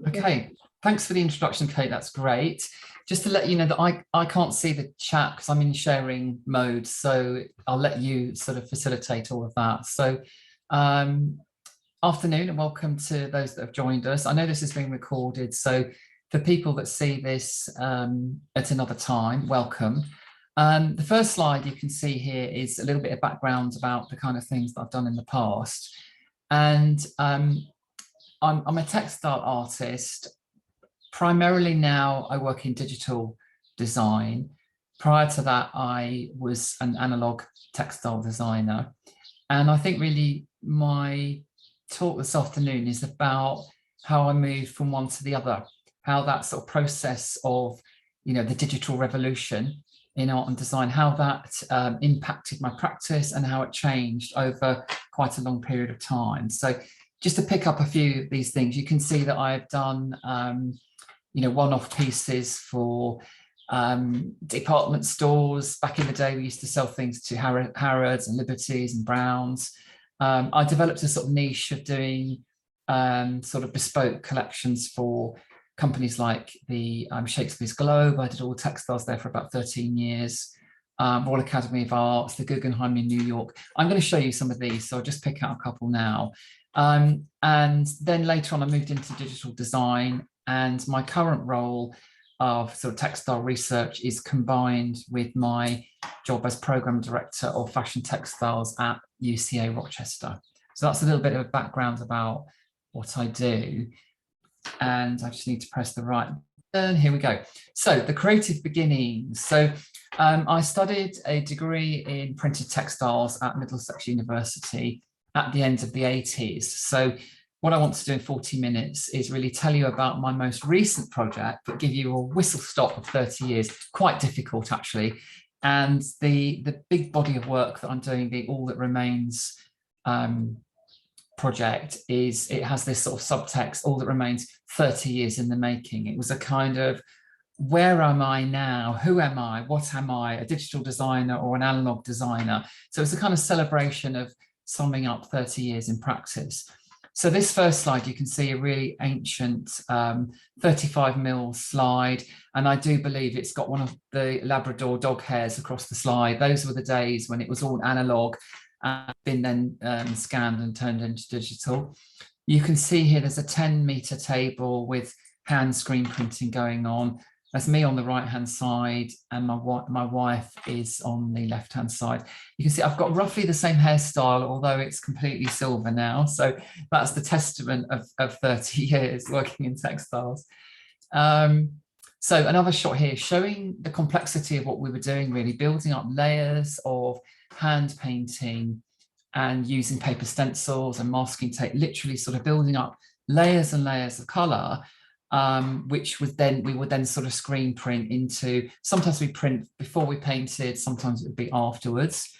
Okay, thanks for the introduction, Kate. That's great. Just to let you know that I can't see the chat because I'm in sharing mode, so I'll let you sort of facilitate all of that. So, um, afternoon and welcome to those that have joined us. I know this is being recorded, so for people that see this at another time, welcome. The first slide you can see here is a little bit of background about the kind of things that I've done in the past. And I'm a textile artist. Primarily now I work in digital design. Prior to that, I was an analog textile designer. And I think really my talk this afternoon is about how I moved from one to the other, how that sort of process of, the digital revolution in art and design, how that impacted my practice and how it changed over quite a long period of time. So just to pick up a few of these things, you can see that I've done, one-off pieces for department stores. Back in the day, we used to sell things to Harrods and Liberties and Browns. I developed a sort of niche of doing sort of bespoke collections for companies like the Shakespeare's Globe. I did all the textiles there for about 13 years. Royal Academy of Arts, the Guggenheim in New York. I'm going to show you some of these, so I'll just pick out a couple now. And then later on, I moved into digital design, and my current role of sort of textile research is combined with my job as program director of fashion textiles at UCA Rochester. So that's a little bit of a background about what I do. And I just need to press the right button. Here we go. So the creative beginnings. So I studied a degree in printed textiles at Middlesex University at the end of the 80s. So what I want to do in 40 minutes is really tell you about my most recent project, but give you a whistle stop of 30 years, quite difficult actually. And the big body of work that I'm doing, the All That Remains project, is it has this sort of subtext, all that remains 30 years in the making. It was a kind of, where am I now? Who am I? What am I? A digital designer or an analog designer? So it's a kind of celebration of summing up 30 years in practice. So this first slide, you can see a really ancient 35mm slide. And I do believe it's got one of the Labrador dog hairs across the slide. Those were the days when it was all analog and been then scanned and turned into digital. You can see here there's a 10-meter table with hand screen printing going on. That's me on the right-hand side, and my wife is on the left-hand side. You can see I've got roughly the same hairstyle, although it's completely silver now. So that's the testament of 30 years working in textiles. So another shot here showing the complexity of what we were doing, really building up layers of hand painting and using paper stencils and masking tape, literally sort of building up layers and layers of color, which was then we would then sort of screen print into. Sometimes we print before we painted, sometimes it would be afterwards.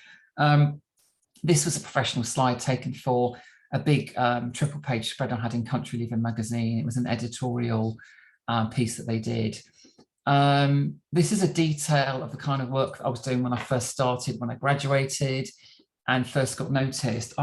This was a professional slide taken for a big triple page spread I had in Country Living magazine. It was an editorial piece that they did. This is a detail of the kind of work that I was doing when I first started, when I graduated and first got noticed.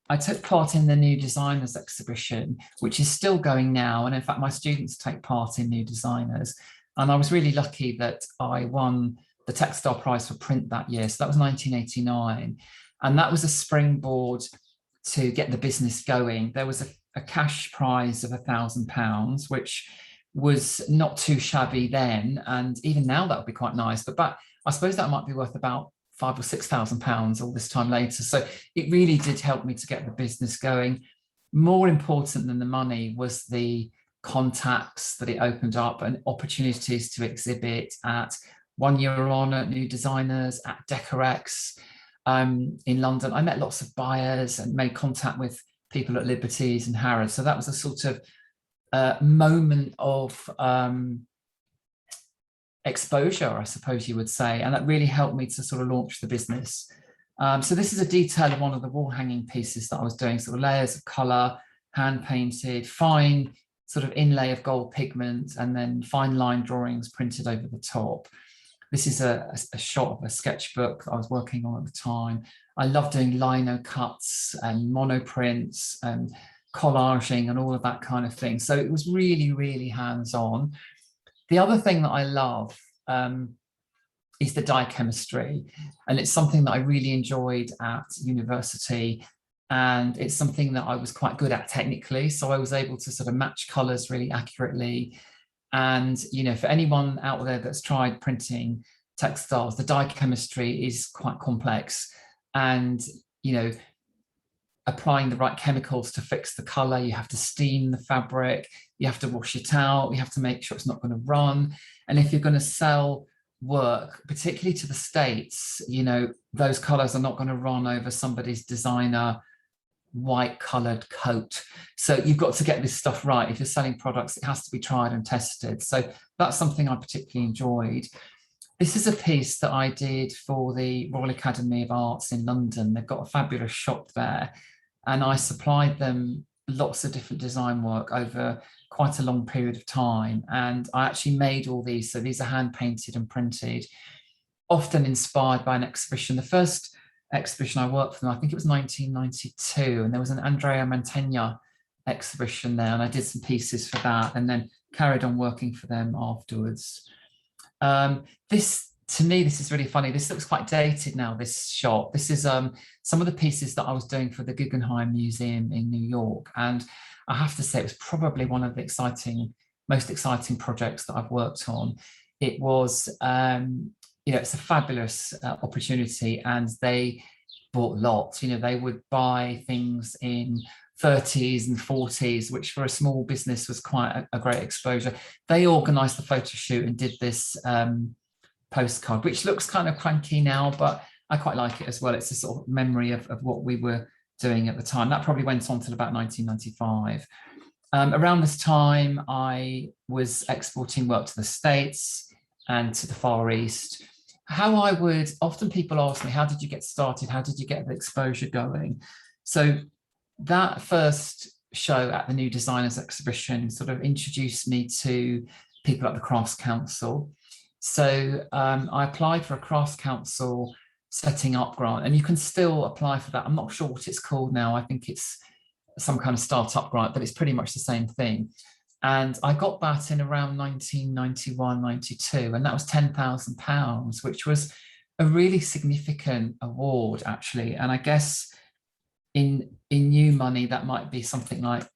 I took part in the New Designers exhibition, which is still going now. And in fact, my students take part in New Designers. And I was really lucky that I won the Textile Prize for Print that year. So that was 1989. And that was a springboard to get the business going. There was a cash prize of £1,000, which was not too shabby then. And even now that would be quite nice. But I suppose that might be worth about £5,000 or £6,000 all this time later. So it really did help me to get the business going. More important than the money was the contacts that it opened up and opportunities to exhibit at One Year On, at New Designers, at Decorex in London. I met lots of buyers and made contact with people at Liberties and Harrods. So that was a sort of moment of exposure, I suppose you would say, and that really helped me to sort of launch the business. So this is a detail of one of the wall hanging pieces that I was doing, sort of layers of colour, hand painted, fine sort of inlay of gold pigment, and then fine line drawings printed over the top. This is a shot of a sketchbook I was working on at the time. I love doing lino cuts and monoprints and collaging and all of that kind of thing. So it was really, really hands-on. The other thing that I love is the dye chemistry. And it's something that I really enjoyed at university. And it's something that I was quite good at technically. So I was able to sort of match colors really accurately. And, you know, for anyone out there that's tried printing textiles, the dye chemistry is quite complex. And, you know, applying the right chemicals to fix the color, you have to steam the fabric, you have to wash it out, you have to make sure it's not going to run. And if you're going to sell work, particularly to the States, you know, those colors are not going to run over somebody's designer white colored coat. So you've got to get this stuff right. If you're selling products, it has to be tried and tested. So that's something I particularly enjoyed. This is a piece that I did for the Royal Academy of Arts in London. They've got a fabulous shop there, and I supplied them lots of different design work over quite a long period of time. And I actually made all these. So these are hand painted and printed, often inspired by an exhibition. The first exhibition I worked for them, I think it was 1992, and there was an Andrea Mantegna exhibition there, and I did some pieces for that and then carried on working for them afterwards. This, to me, this is really funny. This looks quite dated now, this shot. This is some of the pieces that I was doing for the Guggenheim Museum in New York. And I have to say, it was probably one of the most exciting projects that I've worked on. It was, you know, it's a fabulous opportunity, and they bought lots. You know, they would buy things in 30s and 40s, which for a small business was quite a great exposure. They organised the photo shoot and did this postcard, which looks kind of cranky now, but I quite like it as well. It's a sort of memory of what we were doing at the time. That probably went on till about 1995. Around this time, I was exporting work to the States and to the Far East. Often people ask me, how did you get started? How did you get the exposure going? So that first show at the New Designers Exhibition sort of introduced me to people at the Crafts Council. So I applied for a Crafts Council setting up grant, and you can still apply for that. I'm not sure what it's called now. I think it's some kind of startup grant, but it's pretty much the same thing. And I got that in around 1991, 92, and that was £10,000, which was a really significant award, actually. And I guess in new money, that might be something like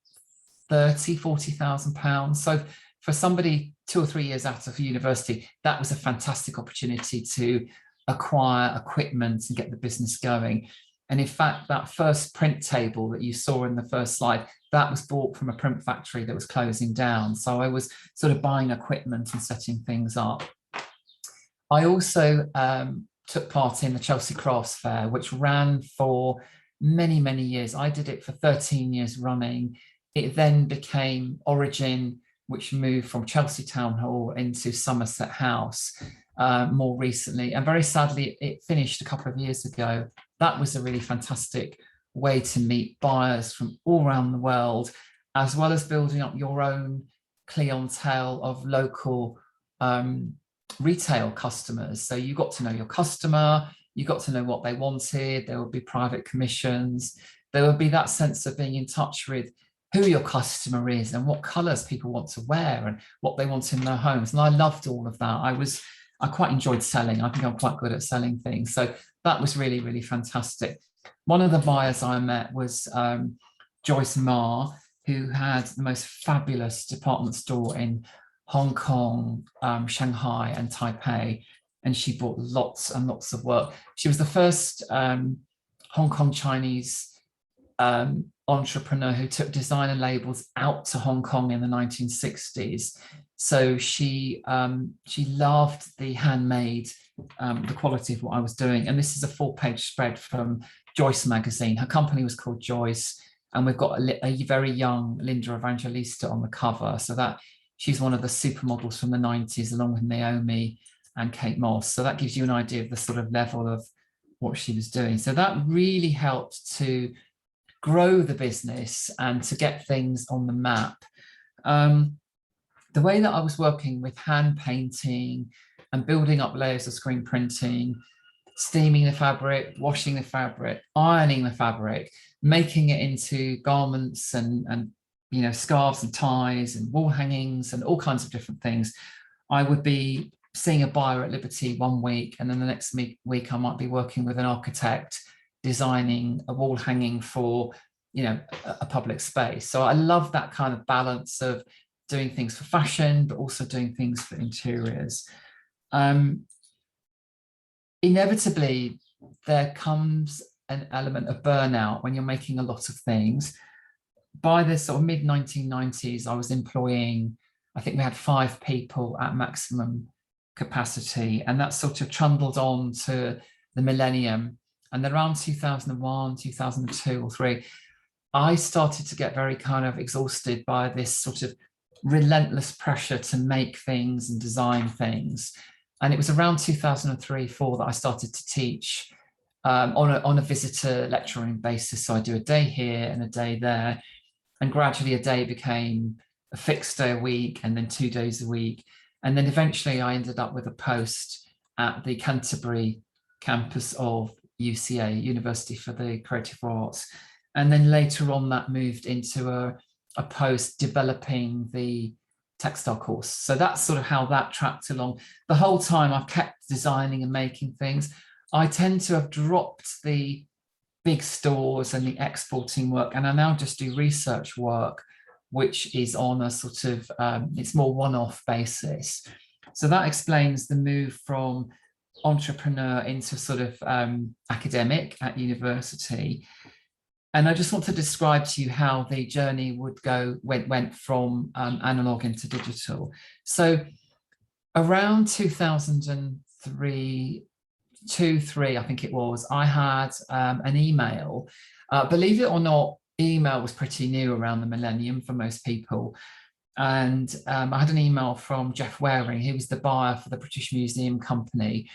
£40,000. So for somebody 2 or 3 years out of university, that was a fantastic opportunity to acquire equipment and get the business going. And in fact, that first print table that you saw in the first slide, that was bought from a print factory that was closing down. So I was sort of buying equipment and setting things up. I also took part in the Chelsea Crafts Fair, which ran for many, many years. I did it for 13 years running. It then became Origin, which moved from Chelsea Town Hall into Somerset House more recently. And very sadly, it finished a couple of years ago. That was a really fantastic way to meet buyers from all around the world, as well as building up your own clientele of local retail customers. So you got to know your customer, you got to know what they wanted. There would be private commissions. There would be that sense of being in touch with who your customer is and what colors people want to wear and what they want in their homes. And I loved all of that. I quite enjoyed selling. I think I'm quite good at selling things. So that was really, really fantastic. One of the buyers I met was Joyce Ma, who had the most fabulous department store in Hong Kong, Shanghai and Taipei. And she bought lots and lots of work. She was the first Hong Kong Chinese entrepreneur who took designer labels out to Hong Kong in the 1960s. So she loved the handmade, the quality of what I was doing. And this is a 4-page spread from Joyce magazine. Her company was called Joyce, and we've got a very young Linda Evangelista on the cover. So that she's one of the supermodels from the 90s, along with Naomi and Kate Moss. So that gives you an idea of the sort of level of what she was doing. So that really helped to grow the business and to get things on the map. The way that I was working with hand painting and building up layers of screen printing, steaming the fabric, washing the fabric, ironing the fabric, making it into garments and you know, scarves and ties and wall hangings and all kinds of different things. I would be seeing a buyer at Liberty one week, and then the next week I might be working with an architect designing a wall hanging for, you know, a public space. So I love that kind of balance of doing things for fashion, but also doing things for interiors. Inevitably, there comes an element of burnout when you're making a lot of things. By the sort of mid 1990s, I was employing, I think we had 5 people at maximum capacity, and that sort of trundled on to the millennium. And then around 2001, 2002 or 3, I started to get very kind of exhausted by this sort of relentless pressure to make things and design things. And it was around 2003-4 that I started to teach on a visitor lecturing basis. So I do a day here and a day there. And gradually a day became a fixed day a week, and then 2 days a week. And then eventually I ended up with a post at the Canterbury campus of UCA, University for the Creative Arts. And then later on that moved into a post developing the textile course. So that's sort of how that tracked along. The whole time I've kept designing and making things. I tend to have dropped the big stores and the exporting work, and I now just do research work, which is on a sort of, it's more one-off basis. So that explains the move from entrepreneur into sort of academic at university. And I just want to describe to you how the journey went from analog into digital. So around 2003, 3, I think it was, I had an email. Believe it or not, email was pretty new around the millennium for most people. And I had an email from Jeff Waring. He was the buyer for the British Museum Company.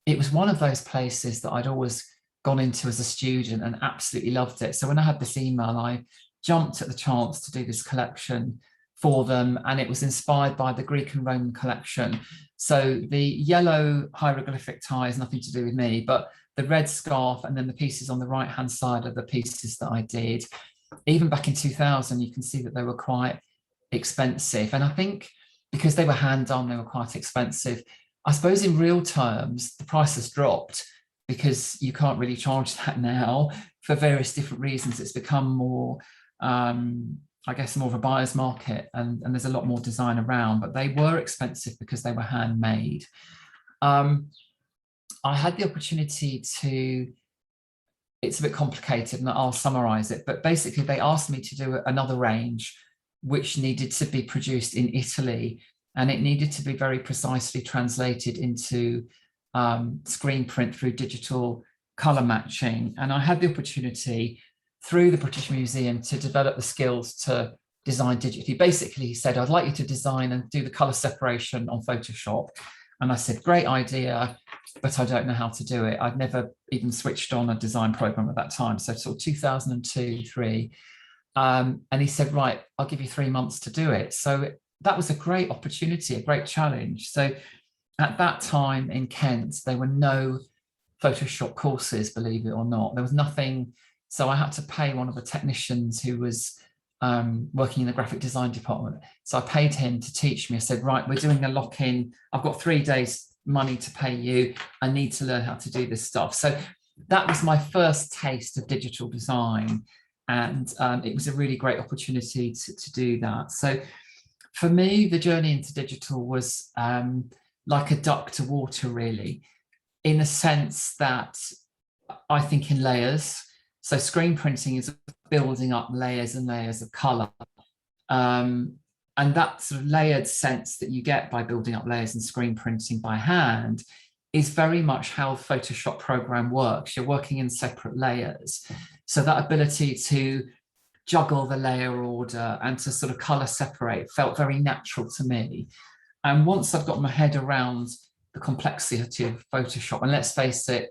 It was one of those places that I'd always gone into as a student and absolutely loved it. So when I had this email, I jumped at the chance to do this collection for them, and it was inspired by the Greek and Roman collection. So the yellow hieroglyphic tie is nothing to do with me, but the red scarf and then the pieces on the right hand side are the pieces that I did. Even back in 2000, you can see that they were quite expensive, and I think because they were hand done, they were quite expensive. I suppose in real terms the price has dropped, because you can't really charge that now for various different reasons. It's become more, I guess, more of a buyer's market, and there's a lot more design around, but they were expensive because they were handmade. I had the opportunity to, it's a bit complicated and I'll summarize it, but basically they asked me to do another range which needed to be produced in Italy, and it needed to be very precisely translated into screen print through digital color matching. And I had the opportunity through the British Museum to develop the skills to design digitally. Basically, he said, I'd like you to design and do the color separation on Photoshop. And I said, great idea, but I don't know how to do it. I'd never even switched on a design program at that time. So sort of 2002, 3. And he said, right, I'll give you 3 months to do it. So that was a great opportunity, a great challenge. So at that time in Kent, there were no Photoshop courses, believe it or not. There was nothing. So I had to pay one of the technicians who was working in the graphic design department. So I paid him to teach me. I said, right, we're doing a lock-in. I've got 3 days money to pay you. I need to learn how to do this stuff. So that was my first taste of digital design. And it was a really great opportunity to do that. So for me, the journey into digital was like a duck to water, really, in a sense that I think in layers. So screen printing is building up layers and layers of color. And that sort of layered sense that you get by building up layers and screen printing by hand is very much how the Photoshop program works. You're working in separate layers. So that ability to juggle the layer order and to sort of color separate felt very natural to me. And once I've got my head around the complexity of Photoshop, and let's face it,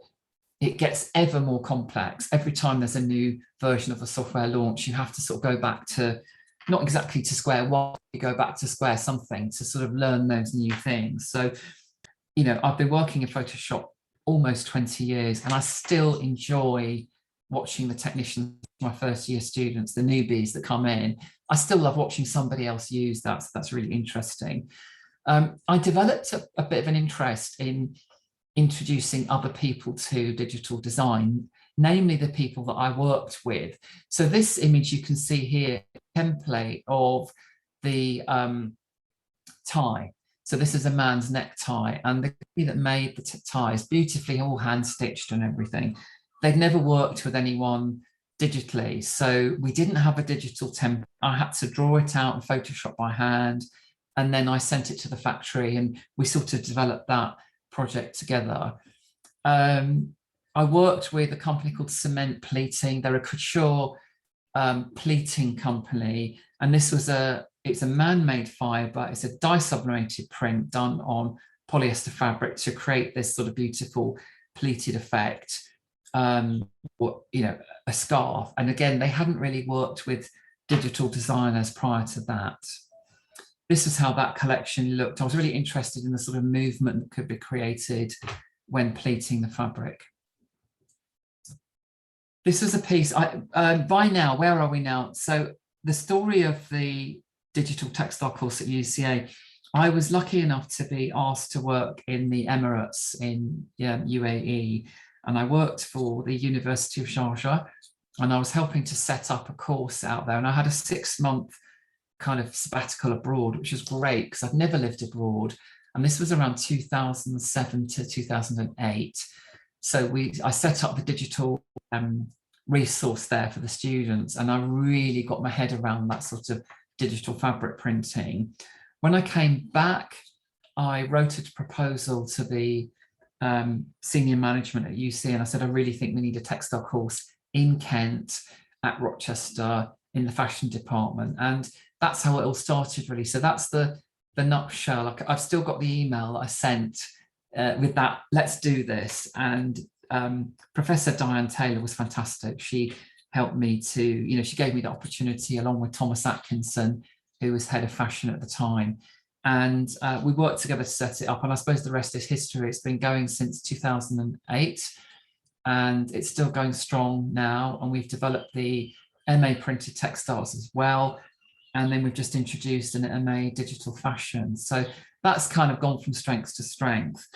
it gets ever more complex. Every time there's a new version of the software launch, you have to sort of go back to, not exactly to square one, you go back to square something to sort of learn those new things. So, you know, I've been working in Photoshop almost 20 years and I still enjoy watching the technicians, my first year students, the newbies that come in. I still love watching somebody else use that. So that's really interesting. I developed a bit of an interest in introducing other people to digital design, namely the people that I worked with. So this image you can see here, template of the tie. So this is a man's necktie, and the company that made the tie is beautifully all hand stitched and everything. They'd never worked with anyone digitally, so we didn't have a digital template. I had to draw it out in Photoshop by hand, and then I sent it to the factory, and we sort of developed that project together. I worked with a company called Cement Pleating. They're a couture pleating company, and this was it's a man-made fibre. It's a dye sublimated print done on polyester fabric to create this sort of beautiful pleated effect, or, you know, a scarf. And again, they hadn't really worked with digital designers prior to that. This is how that collection looked. I was really interested in the sort of movement that could be created when pleating the fabric. This was a piece, by now, where are we now? So the story of the digital textile course at UCA, I was lucky enough to be asked to work in the Emirates in UAE, and I worked for the University of Sharjah, and I was helping to set up a course out there, and I had a 6-month kind of sabbatical abroad, which was great because I've never lived abroad, and this was around 2007 to 2008. So I set up the digital resource there for the students, and I really got my head around that sort of digital fabric printing. When I came back, I wrote a proposal to the senior management at UC, and I said, I really think we need a textile course in Kent at Rochester in the fashion department. And that's how it all started, really. So that's the nutshell. I've still got the email I sent with that, let's do this. And Professor Diane Taylor was fantastic. She helped me to, you know, she gave me the opportunity along with Thomas Atkinson, who was head of fashion at the time. And we worked together to set it up. And I suppose the rest is history. It's been going since 2008, and it's still going strong now. And we've developed the MA printed textiles as well. And then we've just introduced an MA digital fashion. So that's kind of gone from strength to strength.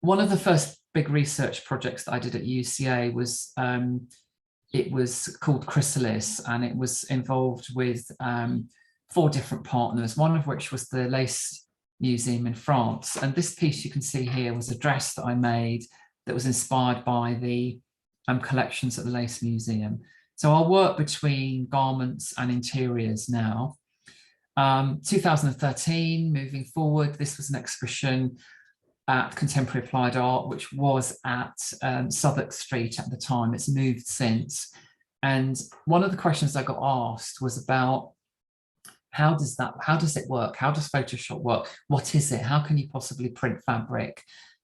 One of the first big research projects that I did at UCA was, it was called Chrysalis, and it was involved with 4 different partners, one of which was the Lace Museum in France. And this piece you can see here was a dress that I made that was inspired by the collections at the Lace Museum. So I'll work between garments and interiors now. 2013, moving forward, this was an exhibition at Contemporary Applied Art, which was at Southwark Street at the time. It's moved since. And one of the questions I got asked was about how does it work? How does Photoshop work? What is it? How can you possibly print fabric,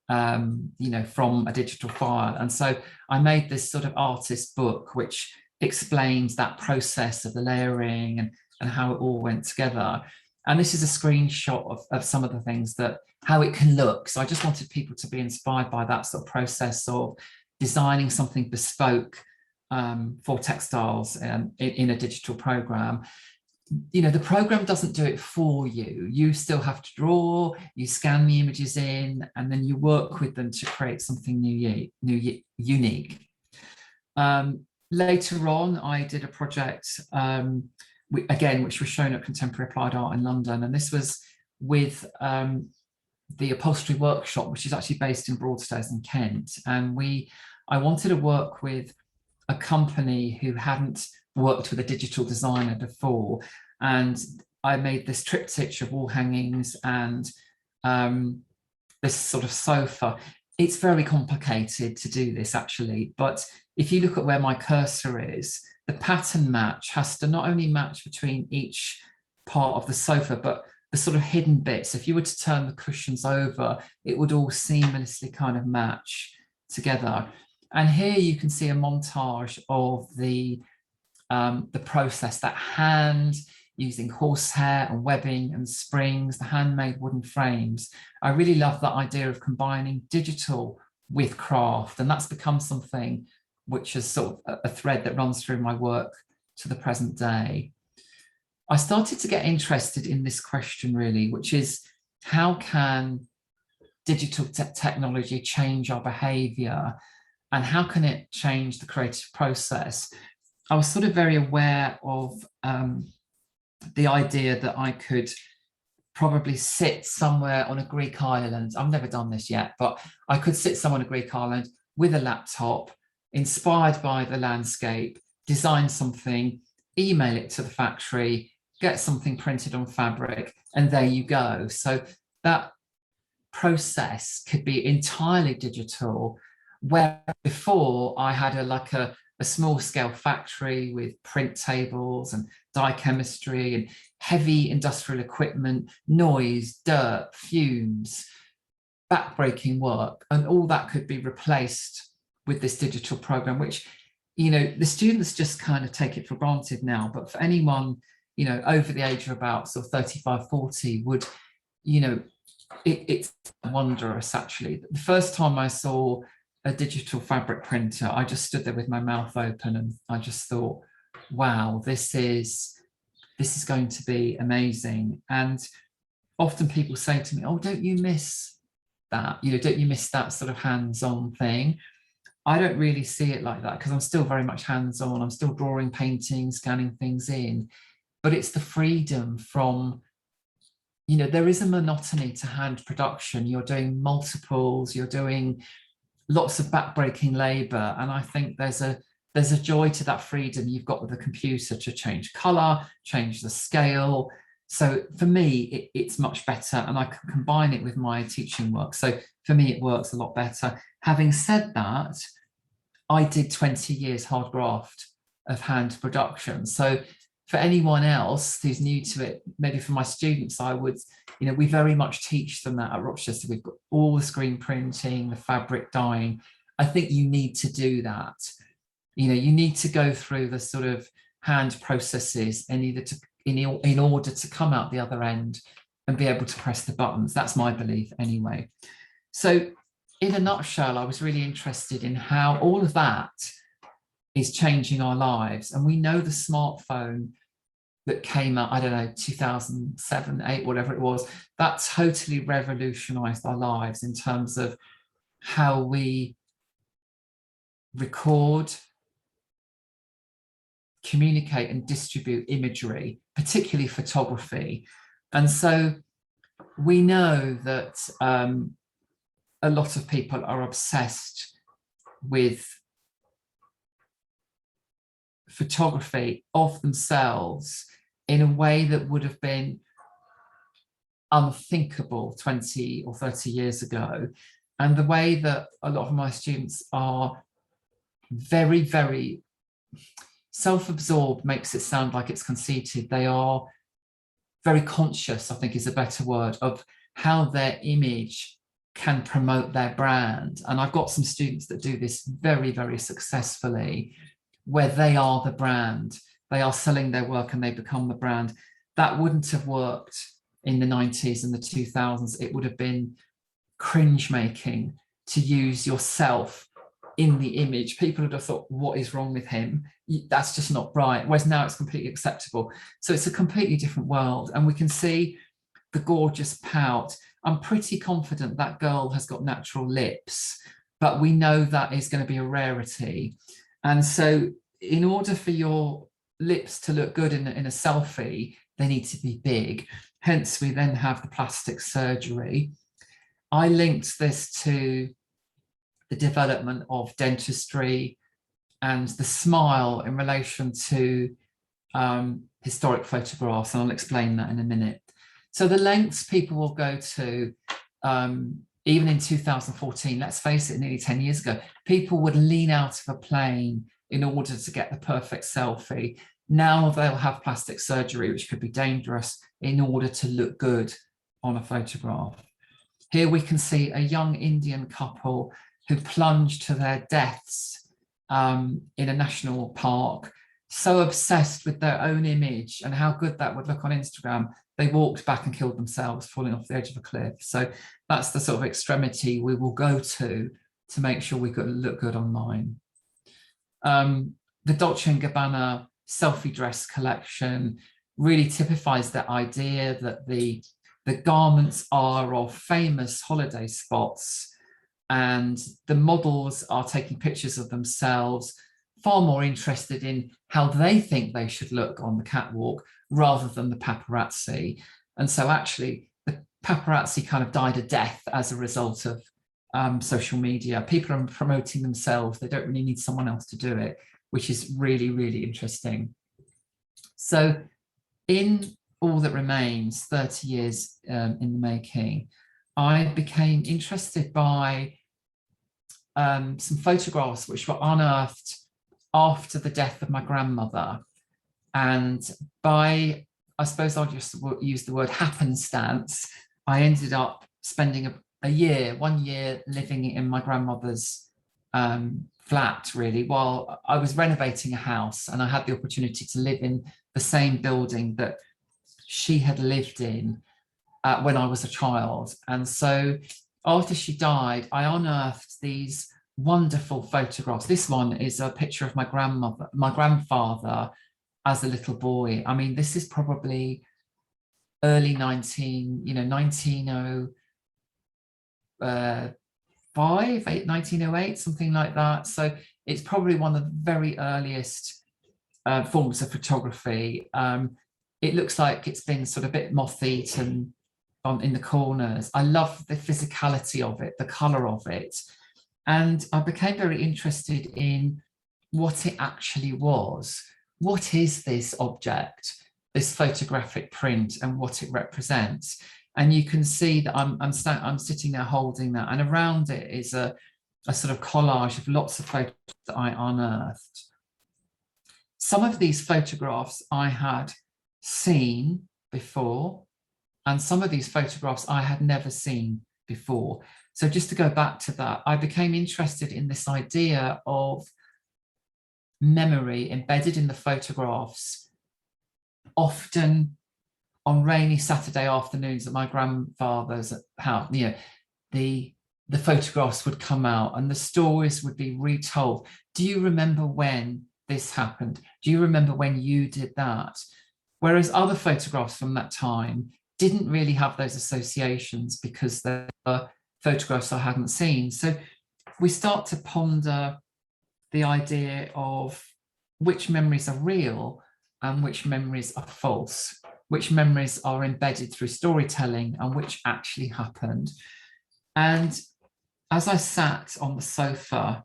you know, from a digital file? And so I made this sort of artist book, which explains that process of the layering and how it all went together. And this is a screenshot of some of the things how it can look. So I just wanted people to be inspired by that sort of process of designing something bespoke for textiles in a digital program. You know, the program doesn't do it for you. You still have to draw, you scan the images in, and then you work with them to create something unique. Later on, I did a project, which was shown at Contemporary Applied Art in London, and this was with the Upholstery Workshop, which is actually based in Broadstairs in Kent. And I wanted to work with a company who hadn't worked with a digital designer before, and I made this triptych of wall hangings and this sort of sofa. It's very complicated to do this, actually, but if you look at where my cursor is, the pattern match has to not only match between each part of the sofa, but the sort of hidden bits. If you were to turn the cushions over, it would all seamlessly kind of match together. And here you can see a montage of the process, that hand using horsehair and webbing and springs, the handmade wooden frames. I really love that idea of combining digital with craft, and that's become something which is sort of a thread that runs through my work to the present day, I started to get interested in this question really, which is how can digital technology change our behavior, and how can it change the creative process? I was sort of very aware of the idea that I could probably sit somewhere on a Greek island. I've never done this yet, but I could sit somewhere on a Greek island with a laptop, inspired by the landscape, design something, email it to the factory, get something printed on fabric, and there you go. So that process could be entirely digital, where before I had a small scale factory with print tables and dye chemistry and heavy industrial equipment, noise, dirt, fumes, backbreaking work, and all that could be replaced with this digital program, which, you know, the students just kind of take it for granted now. But for anyone, you know, over the age of about sort of 35, 40 would, you know, it's wondrous actually. The first time I saw a digital fabric printer, I just stood there with my mouth open and I just thought, wow, this is going to be amazing. And often people say to me, oh, don't you miss that? You know, don't you miss that sort of hands-on thing? I don't really see it like that because I'm still very much hands-on. I'm still drawing, painting, scanning things in, but it's the freedom from, you know, there is a monotony to hand production. You're doing multiples, you're doing lots of backbreaking labor. And I think there's a joy to that freedom you've got with the computer to change color, change the scale. So for me, it's much better, and I can combine it with my teaching work. So for me, it works a lot better. Having said that, I did 20 years hard graft of hand production. So for anyone else who's new to it, maybe for my students, I would, you know, we very much teach them that at Rochester. We've got all the screen printing, the fabric dyeing. I think you need to do that. You know, you need to go through the sort of hand processes in order to come out the other end and be able to press the buttons. That's my belief anyway. So in a nutshell, I was really interested in how all of that is changing our lives. And we know the smartphone that came out, I don't know, 2007, 8, whatever it was, that totally revolutionized our lives in terms of how we record, communicate and distribute imagery, particularly photography. And so we know that a lot of people are obsessed with photography of themselves in a way that would have been unthinkable 20 or 30 years ago. And the way that a lot of my students are very, very self-absorbed makes it sound like it's conceited. They are very conscious, I think is a better word, of how their image can promote their brand. And I've got some students that do this very, very successfully, where they are the brand. They are selling their work and they become the brand. That wouldn't have worked in the 90s and the 2000s. It would have been cringe making to use yourself in the image. People would have thought, what is wrong with him? That's just not right. Whereas now it's completely acceptable. So it's a completely different world. And we can see the gorgeous pout. I'm pretty confident that girl has got natural lips, but we know that is going to be a rarity. And so in order for your lips to look good in a selfie, they need to be big. Hence, we then have the plastic surgery. I linked this to the development of dentistry and the smile in relation to historic photographs, and I'll explain that in a minute. So the lengths people will go to, even in 2014, let's face it, nearly 10 years ago, people would lean out of a plane in order to get the perfect selfie. Now they'll have plastic surgery, which could be dangerous, in order to look good on a photograph. Here we can see a young Indian couple who plunged to their deaths in a national park, so obsessed with their own image and how good that would look on Instagram, they walked back and killed themselves, falling off the edge of a cliff. So that's the sort of extremity we will go to make sure we look good online. The Dolce & Gabbana selfie dress collection really typifies that idea that the garments are of famous holiday spots and the models are taking pictures of themselves, far more interested in how they think they should look on the catwalk rather than the paparazzi. And so actually the paparazzi kind of died a death as a result of social media. People are promoting themselves. They don't really need someone else to do it, which is really, really interesting. So in All That Remains, 30 years in the making, I became interested by some photographs which were unearthed after the death of my grandmother. And by, I suppose I'll just use the word happenstance, I ended up spending one year living in my grandmother's flat, really, while I was renovating a house, and I had the opportunity to live in the same building that she had lived in when I was a child. And so after she died, I unearthed these wonderful photographs. This one is a picture of my grandfather as a little boy. I mean, this is probably early 1908, something like that. So it's probably one of the very earliest forms of photography. It looks like it's been sort of a bit moth-eaten in the corners. I love the physicality of it, the color of it. And I became very interested in what it actually was. What is this object, this photographic print, and what it represents? And you can see that I'm sitting there holding that, and around it is a sort of collage of lots of photos that I unearthed. Some of these photographs I had seen before, and some of these photographs I had never seen before. So just to go back to that, I became interested in this idea of memory embedded in the photographs, often on rainy Saturday afternoons at my grandfather's house. You know, the photographs would come out and the stories would be retold. Do you remember when this happened? Do you remember when you did that? Whereas other photographs from that time didn't really have those associations because they were photographs I hadn't seen. So we start to ponder the idea of which memories are real and which memories are false, which memories are embedded through storytelling and which actually happened. And as I sat on the sofa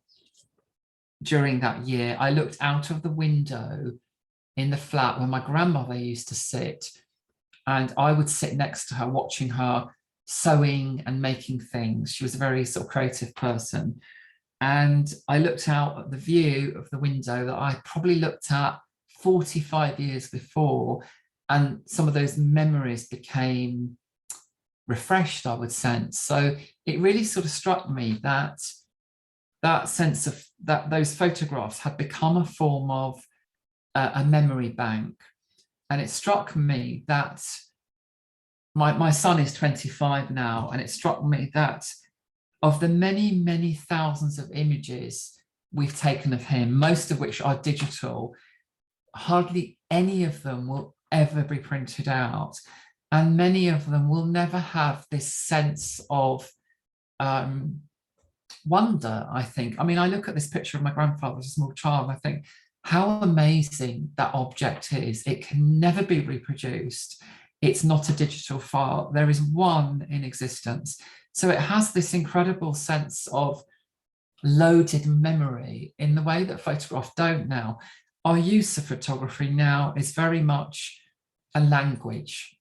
during that year, I looked out of the window in the flat where my grandmother used to sit, and I would sit next to her watching her sewing and making things. She was a very sort of creative person. And I looked out at the view of the window that I probably looked at 45 years before, and some of those memories became refreshed, I would sense. So it really sort of struck me that that sense of that those photographs had become a form of a memory bank. And it struck me that my son is 25 now, and it struck me that of the many, many thousands of images we've taken of him, most of which are digital, hardly any of them will ever be printed out. And many of them will never have this sense of wonder, I think. I mean, I look at this picture of my grandfather as a small child, and I think how amazing that object is. It can never be reproduced. It's not a digital file. There is one in existence. So it has this incredible sense of loaded memory in the way that photographs don't now. Our use of photography now is very much a language.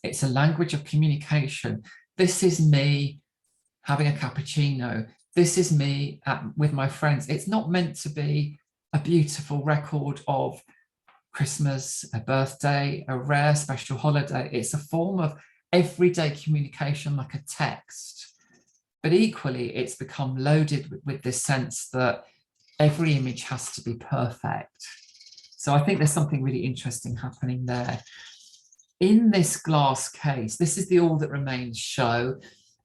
It's a language of communication. This is me having a cappuccino. This is me with my friends. It's not meant to be a beautiful record of Christmas, a birthday, a rare special holiday. It's a form of everyday communication, like a text. But equally, it's become loaded with this sense that every image has to be perfect. So I think there's something really interesting happening there. In this glass case, this is the All That Remains show.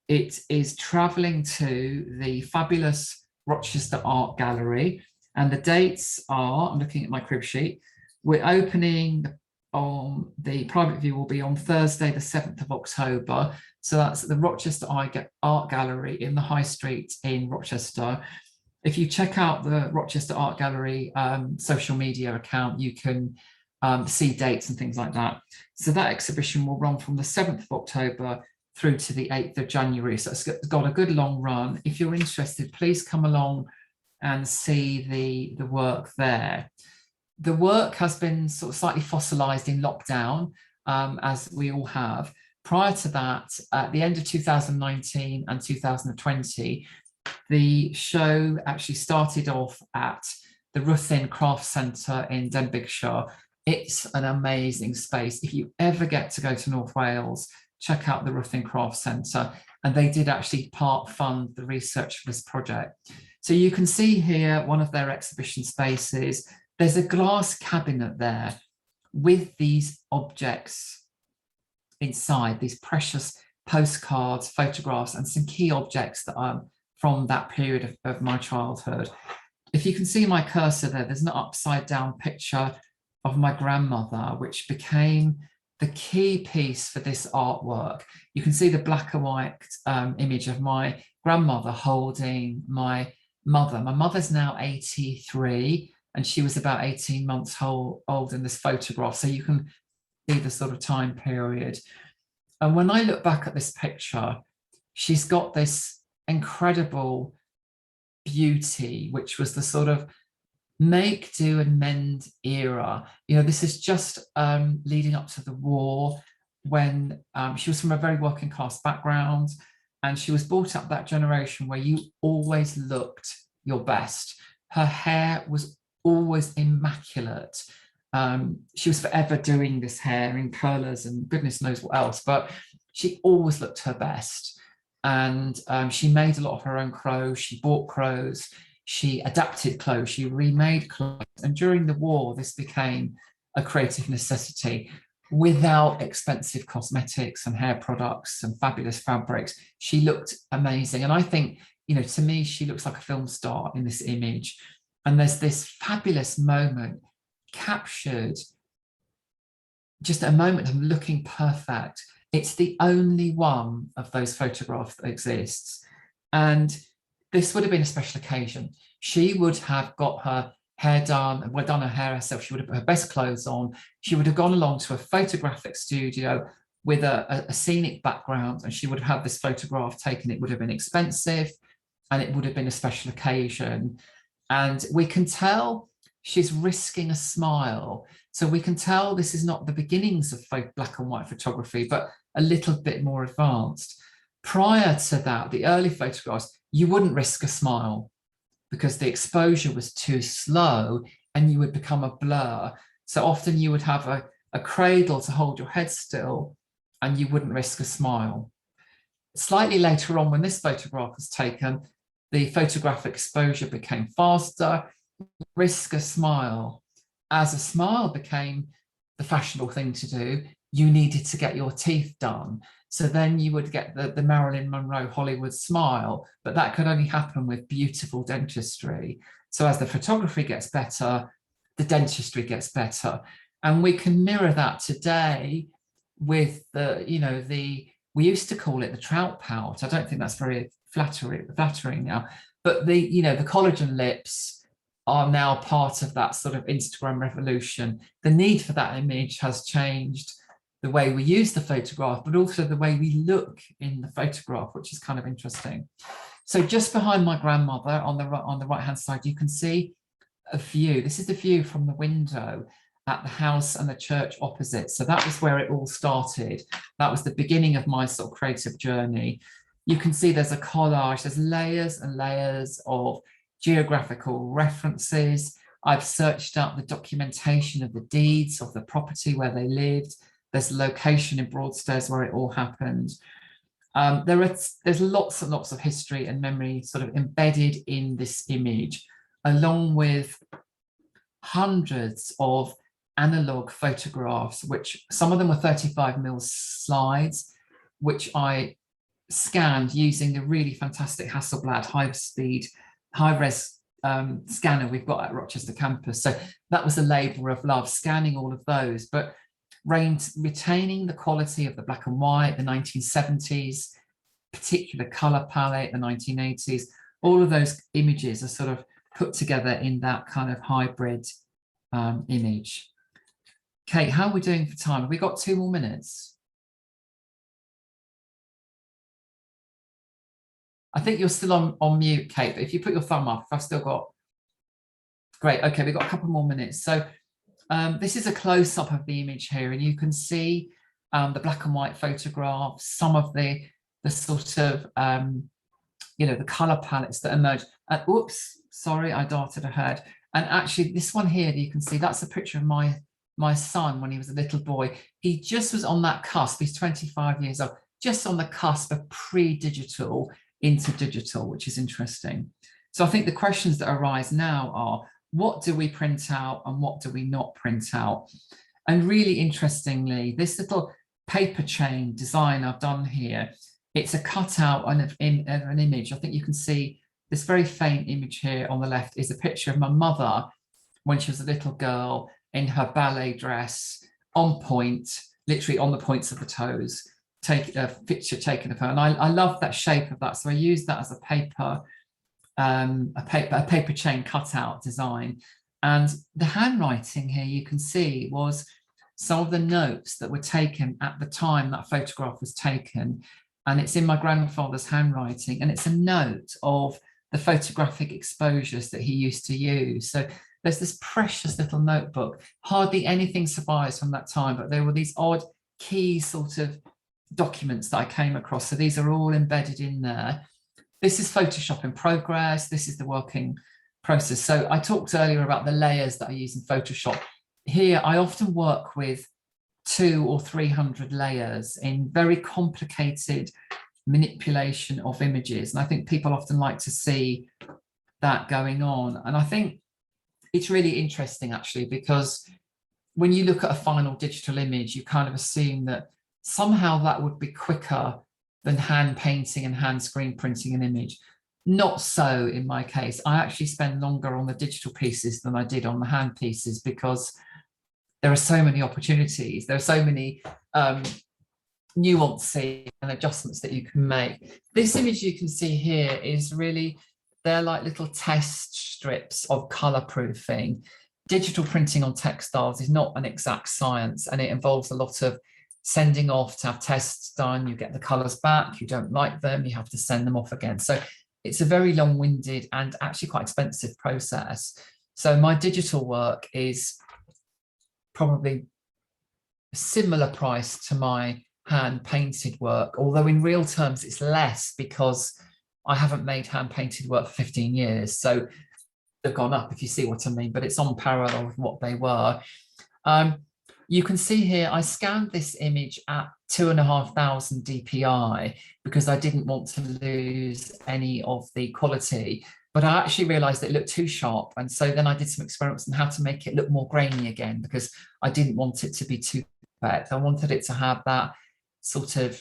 It is traveling to the fabulous Rochester Art Gallery. And the dates are, I'm looking at my crib sheet, we're opening on the private view will be on Thursday, the 7th of October. So that's at the Rochester Art Gallery in the High Street in Rochester. If you check out the Rochester Art Gallery social media account, you can see dates and things like that. So that exhibition will run from the 7th of October through to the 8th of January. So it's got a good long run. If you're interested, please come along and see the work there. The work has been sort of slightly fossilized in lockdown, as we all have. Prior to that, at the end of 2019 and 2020, the show actually started off at the Ruthin Craft Centre in Denbighshire. It's an amazing space. If you ever get to go to North Wales, check out the Ruthin Craft Centre. And they did actually part fund the research for this project. So you can see here one of their exhibition spaces. There's a glass cabinet there with these objects inside, these precious postcards, photographs, and some key objects that are from that period of my childhood. If you can see my cursor there, there's an upside down picture of my grandmother, which became the key piece for this artwork. You can see the black and white image of my grandmother holding my mother. My mother's now 83, and she was about 18 months old in this photograph. So you can see the sort of time period. And when I look back at this picture, she's got this incredible beauty, which was the sort of make, do and mend era. You know, this is just leading up to the war, when she was from a very working class background, and she was brought up that generation where you always looked your best. Her hair was always immaculate. She was forever doing this hair in curlers and goodness knows what else, but she always looked her best. And she made a lot of her own clothes. She bought clothes, she adapted clothes, she remade clothes. And during the war, this became a creative necessity. Without expensive cosmetics and hair products and fabulous fabrics, she looked amazing. And I think, you know, to me, she looks like a film star in this image. And there's this fabulous moment captured, just a moment of looking perfect. It's the only one of those photographs that exists. And this would have been a special occasion. She would have got her hair done, and done her hair herself. She would have put her best clothes on. She would have gone along to a photographic studio with a scenic background, and she would have had this photograph taken. It would have been expensive, and it would have been a special occasion. And we can tell she's risking a smile. So we can tell this is not the beginnings of black and white photography, but a little bit more advanced. Prior to that, the early photographs, you wouldn't risk a smile because the exposure was too slow and you would become a blur. So often you would have a cradle to hold your head still and you wouldn't risk a smile. Slightly later on, when this photograph was taken, the photographic exposure became faster, risk a smile. As a smile became the fashionable thing to do, you needed to get your teeth done. So then you would get the Marilyn Monroe Hollywood smile, but that could only happen with beautiful dentistry. So as the photography gets better, the dentistry gets better. And we can mirror that today with we used to call it the trout pout. I don't think that's very flattering now, but the collagen lips are now part of that sort of Instagram revolution. The need for that image has changed the way we use the photograph, but also the way we look in the photograph, which is kind of interesting. So just behind my grandmother on the right-hand side, you can see a view. This is the view from the window at the house and the church opposite. So that was where it all started. That was the beginning of my sort of creative journey. You can see there's a collage, there's layers and layers of geographical references. I've searched out the documentation of the deeds of the property where they lived. There's a location in Broadstairs where it all happened. There's lots and lots of history and memory sort of embedded in this image, along with hundreds of analog photographs, which some of them were 35mm slides, which I scanned using the really fantastic Hasselblad high-res scanner we've got at Rochester campus. So that was a labour of love, scanning all of those, but retaining the quality of the black and white, the 1970s, particular colour palette, the 1980s. All of those images are sort of put together in that kind of hybrid image. Kate, how are we doing for time? Have we got 2 more minutes? I think you're still on mute, Kate, but if you put your thumb up, if I've still got, great, okay, we've got a couple more minutes. So this is a close-up of the image here, and you can see the black and white photographs, some of the sort of, you know, the colour palettes that emerge. And oops, sorry, I darted ahead. And actually this one here, you can see that's a picture of my son when he was a little boy. He just was on that cusp, he's 25 years old, just on the cusp of pre-digital into digital, which is interesting. So I think the questions that arise now are, what do we print out and what do we not print out? And really interestingly, this little paper chain design I've done here, it's a cutout of an image. I think you can see this very faint image here on the left is a picture of my mother when she was a little girl in her ballet dress, on point, literally on the points of the toes, take a picture taken of her. And I love that shape of that. So I used that as a paper chain cutout design. And the handwriting here, you can see, was some of the notes that were taken at the time that photograph was taken. And it's in my grandfather's handwriting. And it's a note of the photographic exposures that he used to use. So there's this precious little notebook. Hardly anything survives from that time, but there were these odd key sort of documents that I came across. So these are all embedded in there. This is Photoshop in progress. This is the working process. So I talked earlier about the layers that I use in Photoshop. Here, I often work with 200 or 300 layers in very complicated manipulation of images. And I think people often like to see that going on. And I think it's really interesting, actually, because when you look at a final digital image, you kind of assume that somehow that would be quicker than hand painting and hand screen printing an image. Not so in my case. I actually spend longer on the digital pieces than I did on the hand pieces because there are so many opportunities. There are so many nuances and adjustments that you can make. This image you can see here is really, they're like little test strips of color proofing. Digital printing on textiles is not an exact science, and it involves a lot of sending off to have tests done. You get the colors back, you don't like them, you have to send them off again. So it's a very long-winded and actually quite expensive process. So my digital work is probably a similar price to my hand painted work, although in real terms it's less because I haven't made hand painted work for 15 years. So they've gone up, if you see what I mean, but it's on parallel with what they were. You can see here, I scanned this image at 2,500 DPI because I didn't want to lose any of the quality, but I actually realized it looked too sharp. And so then I did some experiments on how to make it look more grainy again, because I didn't want it to be too perfect. I wanted it to have that sort of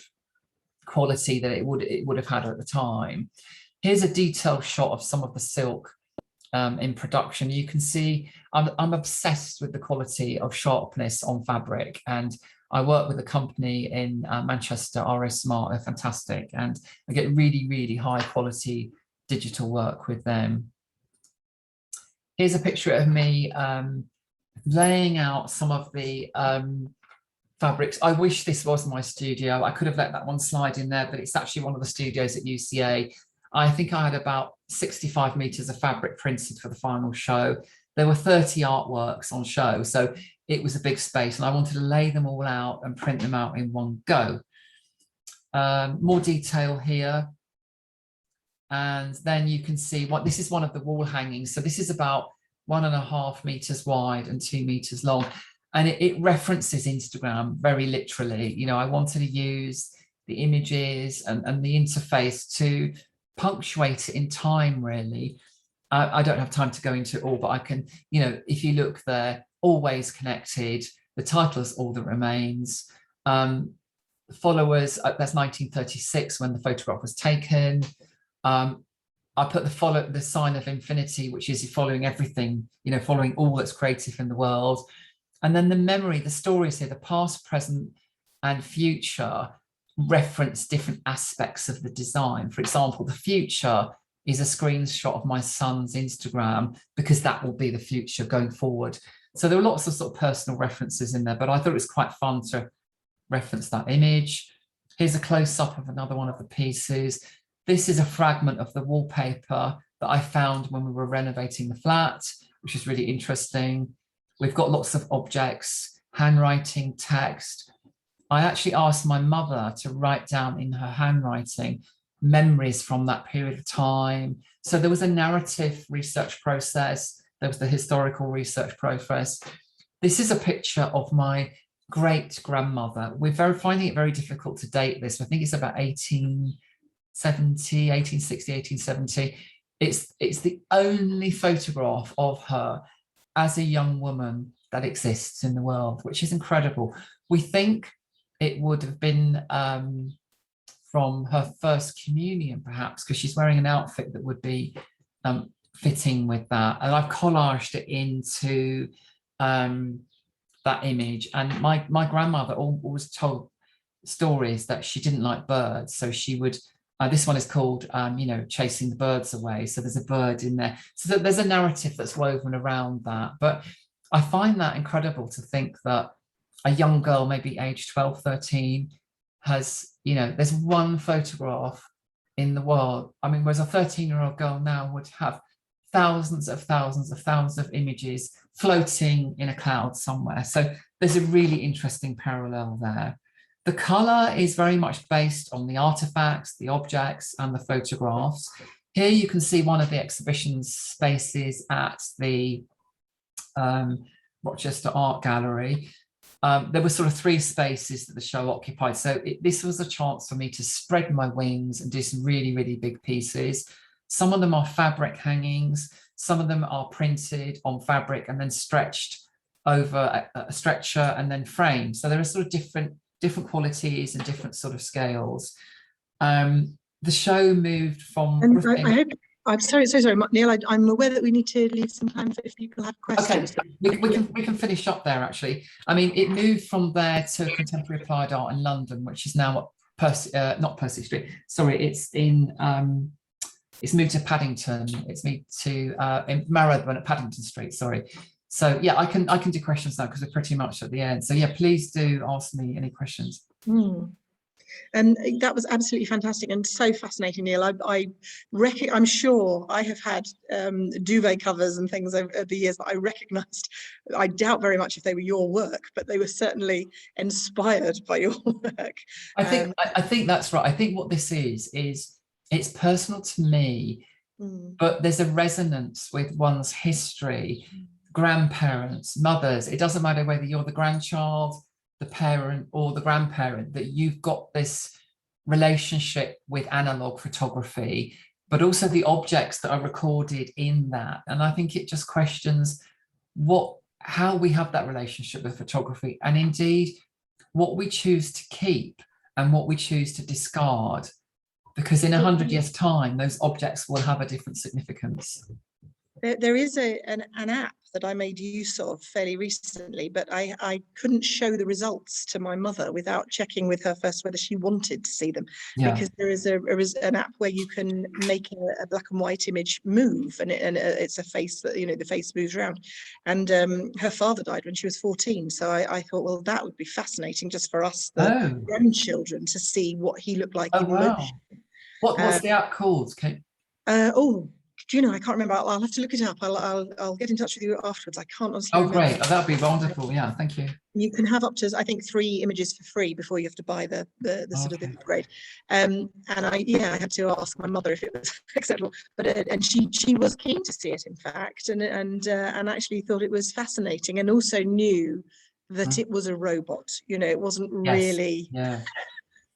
quality that it would have had at the time. Here's a detailed shot of some of the silk in production. You can see I'm obsessed with the quality of sharpness on fabric, and I work with a company in Manchester, RS Smart. They're fantastic, and I get really, really high quality digital work with them. Here's a picture of me laying out some of the fabrics. I wish this was my studio. I could have let that one slide in there, but it's actually one of the studios at UCA. I think I had about 65 meters of fabric printed for the final show. There were 30 artworks on show, so it was a big space, and I wanted to lay them all out and print them out in one go. More detail here. And then you can see what this is, one of the wall hangings. So this is about 1.5 meters wide and 2 meters long. And it references Instagram very literally. You know, I wanted to use the images and the interface to punctuate it in time, really. I don't have time to go into it all, but I can, you know, if you look there, always connected. The title is All That Remains. Followers, that's 1936 when the photograph was taken. I put the sign of infinity, which is following everything, following all that's creative in the world. And then the memory, the stories here, the past, present, and future reference different aspects of the design. For example, the future is a screenshot of my son's Instagram, because that will be the future going forward. So there are lots of sort of personal references in there, but I thought it was quite fun to reference that image. Here's a close-up of another one of the pieces. This is a fragment of the wallpaper that I found when we were renovating the flat, which is really interesting. We've got lots of objects, handwriting, text. I actually asked my mother to write down in her handwriting memories from that period of time. So there was a narrative research process. There was the historical research process. This is a picture of my great-grandmother. We're finding it very difficult to date this. I think it's about 1860, 1870. It's the only photograph of her as a young woman that exists in the world, which is incredible. We think it would have been from her first communion, perhaps, because she's wearing an outfit that would be fitting with that. And I've collaged it into that image. And my grandmother always told stories that she didn't like birds, so she would this one is called Chasing the Birds Away, so there's a bird in there, so there's a narrative that's woven around that. But I find that incredible to think that a young girl, maybe age 12, 13, has, there's one photograph in the world. I mean, whereas a 13-year-old girl now would have thousands of images floating in a cloud somewhere. So there's a really interesting parallel there. The colour is very much based on the artifacts, the objects, and the photographs. Here you can see one of the exhibition spaces at the Rochester Art Gallery. There were sort of 3 spaces that the show occupied. So this was a chance for me to spread my wings and do some really, really big pieces. Some of them are fabric hangings. Some of them are printed on fabric and then stretched over a stretcher and then framed. So there are sort of different qualities and different sort of scales. The show moved from... And I'm sorry, Neil, I'm aware that we need to leave some time for if people have questions. Okay, we can finish up there, actually. I mean, it moved from there to Contemporary Applied Art in London, which is now not Percy Street. Sorry, it's moved to Paddington. It's moved to in Marylebone at Paddington Street, sorry. So yeah, I can do questions now because we're pretty much at the end. So yeah, please do ask me any questions. And that was absolutely fantastic and so fascinating, Neil. I'm sure I have had duvet covers and things over the years that I recognised. I doubt very much if they were your work, but they were certainly inspired by your work. I think that's right. I think what this is it's personal to me, but there's a resonance with one's history, grandparents, mothers. It doesn't matter whether you're the grandchild, the parent, or the grandparent, that you've got this relationship with analog photography, but also the objects that are recorded in that. And I think it just questions how we have that relationship with photography, and indeed what we choose to keep and what we choose to discard, because in 100 years' time, those objects will have a different significance. There is an app that I made use of fairly recently, but I couldn't show the results to my mother without checking with her first whether she wanted to see them. Yeah. Because there is an app where you can make a black and white image move, and it's a face that, the face moves around. And her father died when she was 14, so I thought, well, that would be fascinating just for us, the grandchildren, to see what he looked like in motion. What's the app called, Kate? I can't remember. I'll have to look it up. I'll get in touch with you afterwards. I can't honestly remember. Great. That'd be wonderful. Yeah, thank you. You can have up to, I think, 3 images for free before you have to buy the sort of the upgrade. And I had to ask my mother if it was acceptable, but and she was keen to see it, in fact, and actually thought it was fascinating, and also knew that it was a robot. It wasn't really. Yeah.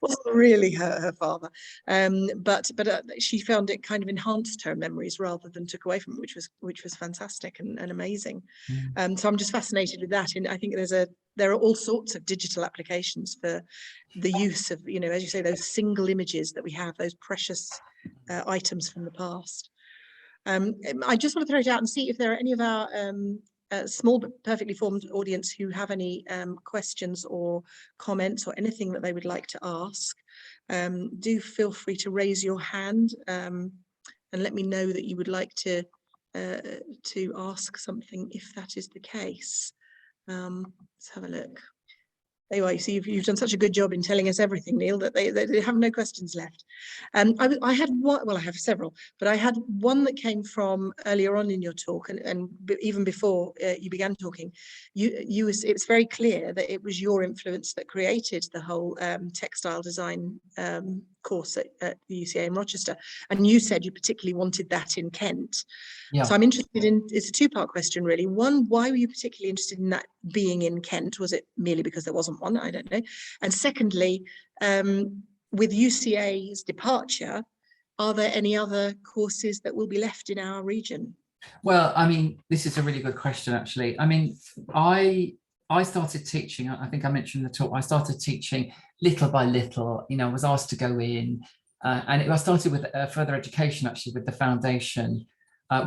Wasn't really her father, but she found it kind of enhanced her memories rather than took away from it, which was fantastic and amazing. So I'm just fascinated with that, and I think there are all sorts of digital applications for the use of, as you say, those single images that we have, those precious items from the past. I just want to throw it out and see if there are any of our small but perfectly formed audience who have any questions or comments or anything that they would like to ask. Do feel free to raise your hand and let me know that you would like to ask something if that is the case. Let's have a look. There you are. You see, you've done such a good job in telling us everything, Neil, that they have no questions left. I had one, well, I have several, but I had one that came from earlier on in your talk, and even before you began talking, it's very clear that it was your influence that created the whole textile design course at the UCA in Rochester, and you said you particularly wanted that in Kent. Yeah. So I'm interested in, it's a two-part question really. One, why were you particularly interested in that being in Kent? Was it merely because there wasn't one? I don't know. And secondly, with UCA's departure, are there any other courses that will be left in our region? Well, I mean, this is a really good question, actually. I mean, I started teaching, I think I mentioned in the talk, I started teaching little by little. You know, I was asked to go in, and I started with further education, actually, with the foundation,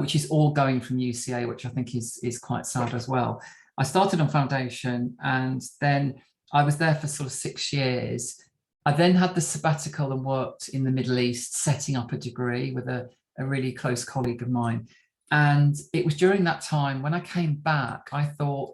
which is all going from UCA, which I think is quite sad as well. I started on foundation, and then I was there for sort of 6 years. I then had the sabbatical and worked in the Middle East, setting up a degree with a really close colleague of mine. And it was during that time when I came back, I thought,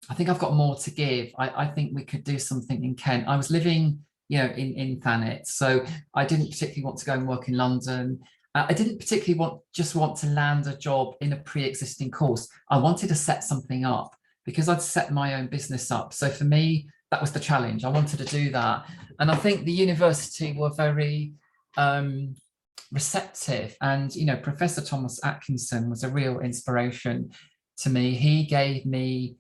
I think I've got more to give. I think we could do something in Kent. I was living, you know, in Thanet, so I didn't particularly want to go and work in London. I didn't particularly want to land a job in a pre-existing course. I wanted to set something up because I'd set my own business up. So for me, that was the challenge. I wanted to do that. And I think the university were very receptive. And, you know, Professor Thomas Atkinson was a real inspiration to me. He gave me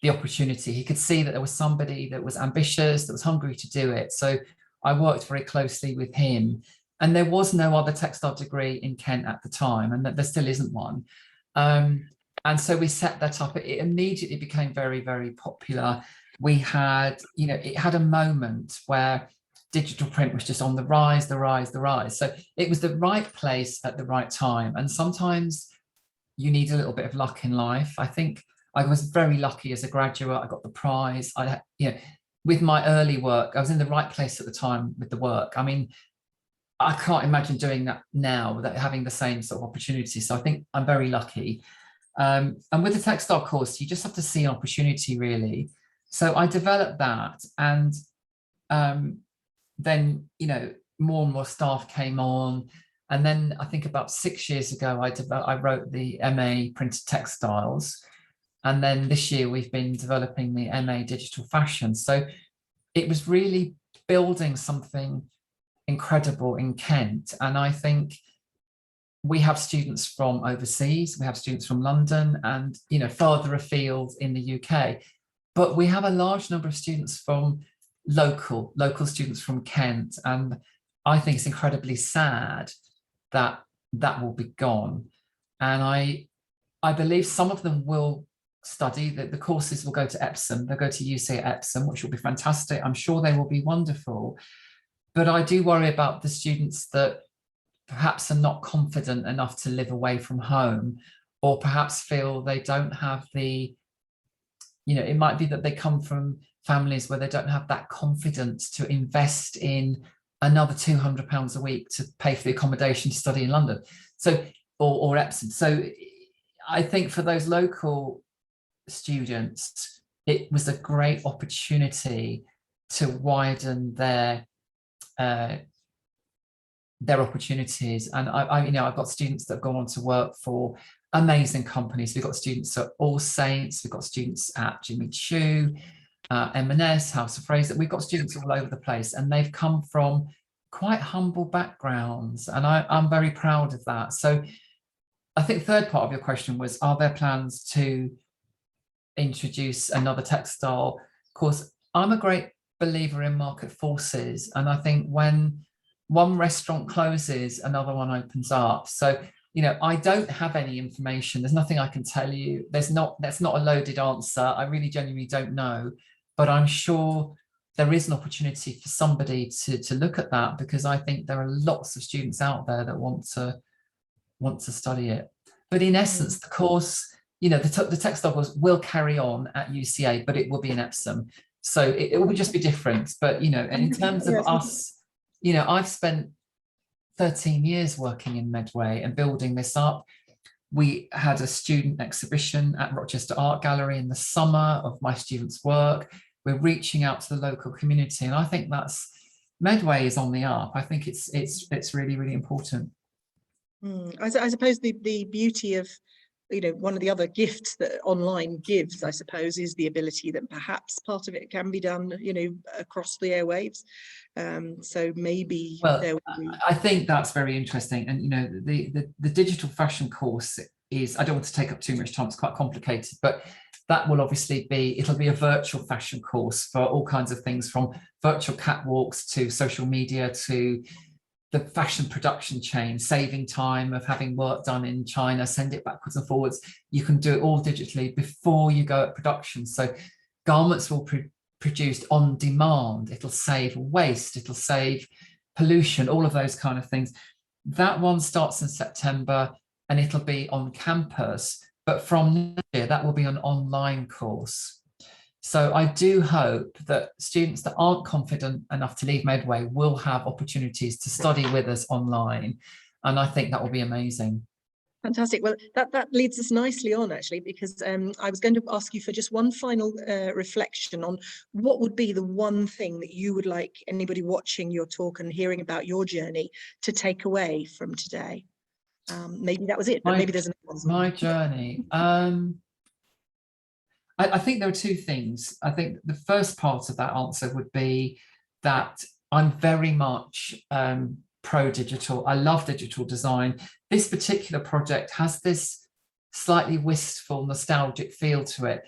the opportunity. He could see that there was somebody that was ambitious, that was hungry to do it. So I worked very closely with him. And there was no other textile degree in Kent at the time, and there still isn't one. And so we set that up. It immediately became very, very popular. We had, you know, it had a moment where digital print was just on the rise, the rise, the rise. So it was the right place at the right time. And sometimes you need a little bit of luck in life. I think I was very lucky as a graduate. I got the prize. You know, with my early work, I was in the right place at the time with the work. I mean, I can't imagine doing that now without having the same sort of opportunity. So I think I'm very lucky. And with the textile course, you just have to see an opportunity, really. So I developed that, and then, you know, more and more staff came on. And then I think about 6 years ago, I wrote the MA Printed Textiles. And then this year we've been developing the MA Digital Fashion. So it was really building something incredible in Kent. And I think we have students from overseas, we have students from London and, you know, farther afield in the UK, but we have a large number of students from local students from Kent. And I think it's incredibly sad that that will be gone. And I believe some of them will study, that the courses will go to Epsom, they'll go to UCA Epsom, which will be fantastic. I'm sure they will be wonderful. But I do worry about the students that perhaps are not confident enough to live away from home, or perhaps feel they don't have the, you know, it might be that they come from families where they don't have that confidence to invest in another £200 a week to pay for the accommodation to study in London. So, or Epsom. So I think for those local students, it was a great opportunity to widen their opportunities. And I you know, I've got students that have gone on to work for amazing companies. We've got students at All Saints, we've got students at Jimmy Choo, M&S, House of Fraser. We've got students all over the place, and they've come from quite humble backgrounds, and I'm very proud of that. So I think the third part of your question was, are there plans to introduce another textile course? I'm a great believer in market forces, and I think when one restaurant closes, another one opens up. So, you know, I don't have any information. There's nothing I can tell you. That's not a loaded answer. I really genuinely don't know, but I'm sure there is an opportunity for somebody to look at that, because I think there are lots of students out there that want to study it. But in essence, the course, you know, the textile course will carry on at UCA, but it will be in Epsom. So it will just be different. But, you know, and in terms of us, you know, I've spent 13 years working in Medway and building this up. We had a student exhibition at Rochester Art Gallery in the summer of my students' work. We're reaching out to the local community, and I think that's, Medway is on the up. I think it's really, really important. I suppose the beauty of, you know, one of the other gifts that online gives, I suppose, is the ability that perhaps part of it can be done, you know, across the airwaves. So maybe there will be... I think that's very interesting. And, you know, the digital fashion course is, I don't want to take up too much time, it's quite complicated, but that will obviously be, it'll be a virtual fashion course for all kinds of things, from virtual catwalks to social media to the fashion production chain, saving time of having work done in China, send it backwards and forwards. You can do it all digitally before you go at production. So garments will be produced on demand. It'll save waste, it'll save pollution, all of those kind of things. That one starts in September and it'll be on campus, but from next year, that will be an online course. So I do hope that students that aren't confident enough to leave Medway will have opportunities to study with us online. And I think that will be amazing. Fantastic. Well, that leads us nicely on, actually, because I was going to ask you for just one final reflection on what would be the one thing that you would like anybody watching your talk and hearing about your journey to take away from today. Maybe that was it, but maybe there's another one. My journey. I think there are two things. I think the first part of that answer would be that I'm very much pro-digital. I love digital design. This particular project has this slightly wistful, nostalgic feel to it.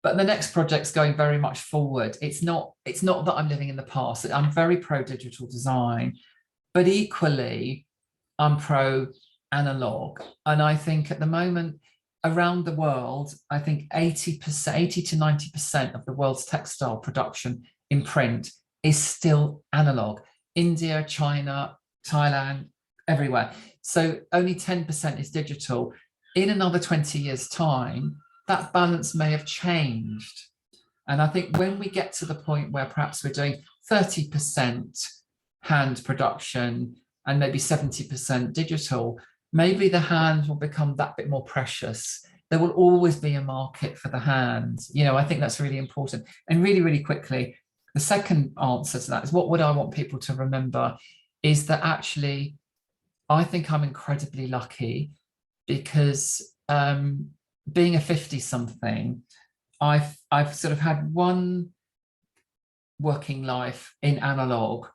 But the next project's going very much forward. It's not that I'm living in the past. I'm very pro-digital design, but equally, I'm pro-analog. And I think at the moment, around the world, I think 80 to 90% of the world's textile production in print is still analog. India, China, Thailand, everywhere. So only 10% is digital. In another 20 years' time, that balance may have changed. And I think when we get to the point where perhaps we're doing 30% hand production and maybe 70% digital, maybe the hand will become that bit more precious. There will always be a market for the hand. You know, I think that's really important. And really, really quickly, the second answer to that is, what would I want people to remember is that actually, I think I'm incredibly lucky because being a 50-something, I've sort of had one working life in analog.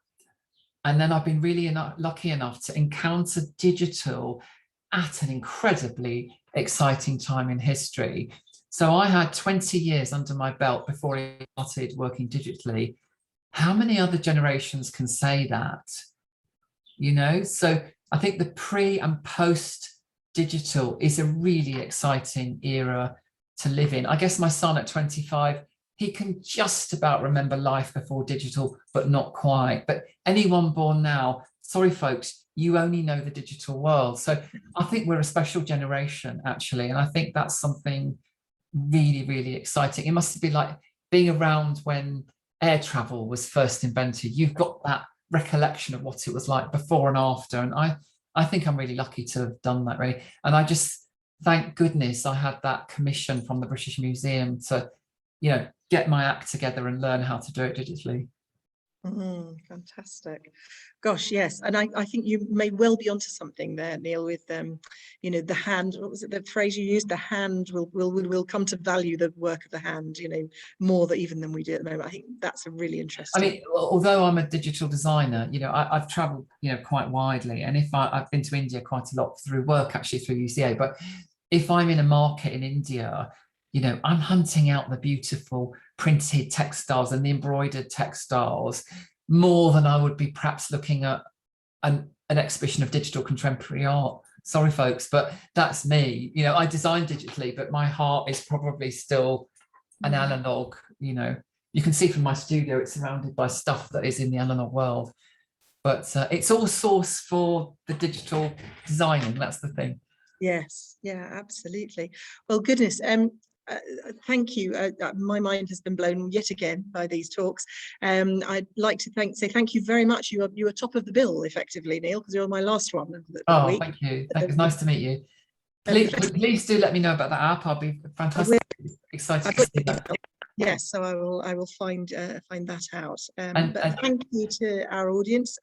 And then I've been really lucky enough to encounter digital at an incredibly exciting time in history. So I had 20 years under my belt before I started working digitally. How many other generations can say that? You know, so I think the pre and post digital is a really exciting era to live in. I guess my son at 25, he can just about remember life before digital, but not quite. But anyone born now, sorry, folks, you only know the digital world. So I think we're a special generation, actually. And I think that's something really, really exciting. It must be like being around when air travel was first invented. You've got that recollection of what it was like before and after. And I think I'm really lucky to have done that, really. And I just, thank goodness I had that commission from the British Museum to, you know, get my act together and learn how to do it digitally. Fantastic. Gosh, yes. And I think you may well be onto something there, Neil, with you know, the hand, what was it, the phrase you used? The hand will come to value the work of the hand, you know, more even than we do at the moment. I think that's a really interesting. I mean, although I'm a digital designer, you know, I've traveled, you know, quite widely. And if I've been to India quite a lot through work, actually through UCA, but if I'm in a market in India, you know, I'm hunting out the beautiful printed textiles and the embroidered textiles more than I would be perhaps looking at an exhibition of digital contemporary art. Sorry, folks, but that's me. You know, I design digitally, but my heart is probably still an analog, you know. You can see from my studio, it's surrounded by stuff that is in the analog world, but it's all source for the digital designing. That's the thing. Yes, yeah, absolutely. Well, goodness, thank you. My mind has been blown yet again by these talks. I'd like to say thank you very much. You are top of the bill, effectively, Neil, because you're my last one of the week. Thank you. It's nice to meet you. Please do let me know about that app. I'll be fantastic. Excited to see that. Yes, so I will find that out. But thank you to our audience.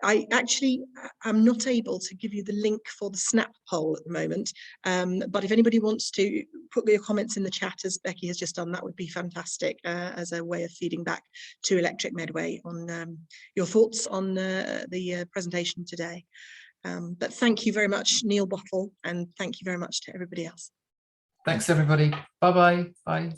I actually am not able to give you the link for the Snap poll at the moment, but if anybody wants to put your comments in the chat, as Becky has just done, that would be fantastic as a way of feeding back to Electric Medway on your thoughts on the presentation today. But thank you very much, Neil Bottle, and thank you very much to everybody else. Thanks, everybody. Bye-bye. Bye.